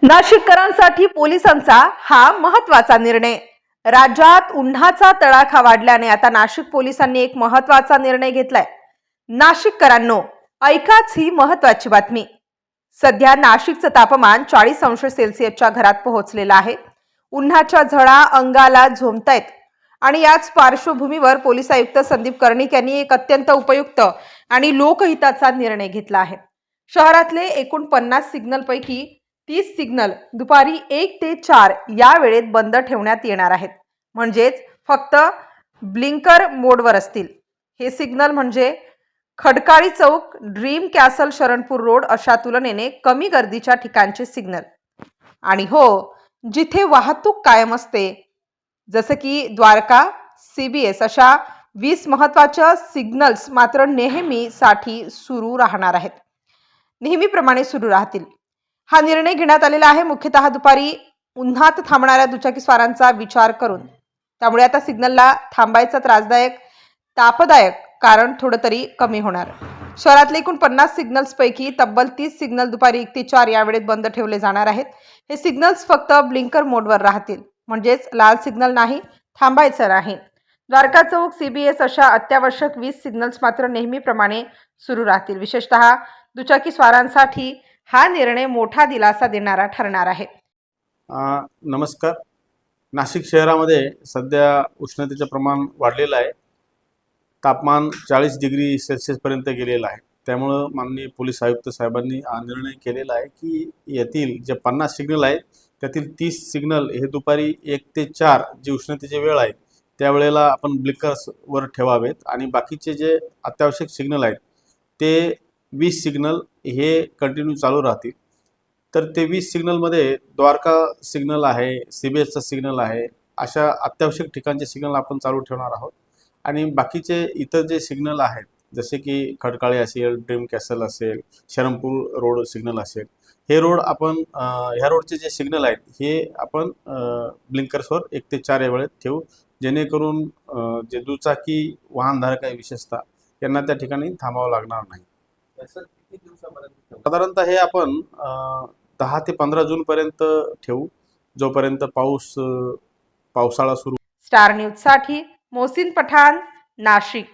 नाशिककरांसाठी पोलिसांचा हा महत्त्वाचा निर्णय। राज्यात उन्हाचा तडाखा वाढल्याने आता नाशिक पोलिसांनी एक महत्त्वाचा निर्णय घेतलाय। नाशिककरांनो, ऐकाच ही महत्त्वाची बातमी। सध्या नाशिकचं तापमान 40 अंश सेल्सिअसच्या घरात पोहोचलेलं आहे। उन्हाच्या झळा अंगाला झोंबतायत आणि याच पार्श्वभूमीवर पोलीस आयुक्त संदीप कर्णिक यांनी एक अत्यंत उपयुक्त आणि लोकहिताचा निर्णय घेतला आहे। शहरातले एकूण 50 सिग्नल पैकी 30 सिग्नल दुपारी 1 ते 4 या वेळेत बंद ठेवण्यात येणार आहेत। म्हणजेच फक्त ब्लिंकर मोडवर असतील। हे सिग्नल म्हणजे खडकाळी चौक, ड्रीम कॅसल, शरणपूर रोड अशा तुलनेने कमी गर्दीच्या ठिकाणचे सिग्नल। आणि हो, जिथे वाहतूक कायम असते, जसे की द्वारका, CBS अशा 20 महत्त्वाच्या सिग्नल्स मात्र नेहमीसाठी सुरू राहणार आहेत। नेहमीप्रमाणे सुरू राहतील। हा निर्णय घेण्यात आलेला आहे मुख्यतः दुपारी उन्हात थांबणाऱ्या दुचाकीस्वारांचा विचार करून। त्यामुळे आता सिग्नलला थांबायचं त्रासदायक, तापदायक कारण थोडं तरी कमी होणार। शहरातले एकूण 50 सिग्नल्स पैकी तब्बल 30 सिग्नल दुपारी 1 ते 4 या वेळेत बंद ठेवले जाणार आहेत। हे सिग्नल्स फक्त ब्लिंकर मोडवर राहतील, म्हणजेच लाल सिग्नल नाही, थांबायचं नाही। द्वारका चौक, CBS अशा अत्यावश्यक 20 सिग्नल्स मात्र नेहमीप्रमाणे सुरू राहतील। विशेषतः दुचाकीस्वारांसाठी हा निर्णय मोठा दिलासा देणारा ठरणार आहे। नमस्कार। नाशिक शहरामध्ये सध्या उष्णतेचं प्रमाण वाढलेलं आहे। तापमान 40 डिग्री सेल्सिअस पर्यंत गेलेलं आहे। त्यामुळे माननीय पोलीस आयुक्त साहेबांनी हा निर्णय केलेला आहे की यातील जे 50 सिग्नल आहेत त्यातील 30 सिग्नल हे दुपारी 1 ते 4 जी उष्णतेची वेळ आहे त्यावेळेला आपण ब्लिंकर्सवर ठेवावेत आणि बाकीचे जे अत्यावश्यक सिग्नल आहेत ते 20 सिग्नल हे कंटिन्यू चालू राहतील। तर ते 20 सिग्नलमध्ये द्वारका सिग्नल आहे, CBSचा सिग्नल आहे, अशा अत्यावश्यक ठिकाणचे सिग्नल आपण चालू ठेवणार आहोत। आणि बाकीचे इतर जे सिग्नल आहेत जसे की खडकाळे असेल, ड्रीम कॅसल असेल, शरणपूर रोड सिग्नल असेल, हे रोड आपण ह्या रोडचे जे सिग्नल आहेत हे आपण ब्लिंकर्सवर 1 ते 4 या वेळेत ठेवू, जेणेकरून जे दुचाकी वाहनधारक आहे विशेषतः यांना त्या ठिकाणी थांबावं लागणार नाही। साधारणतः हे आपण 10 ते 15 जून पर्यंत ठेवू, जोपर्यंत पावसाळा सुरू। स्टार न्यूज साठी मोहसिन पठाण, नाशिक।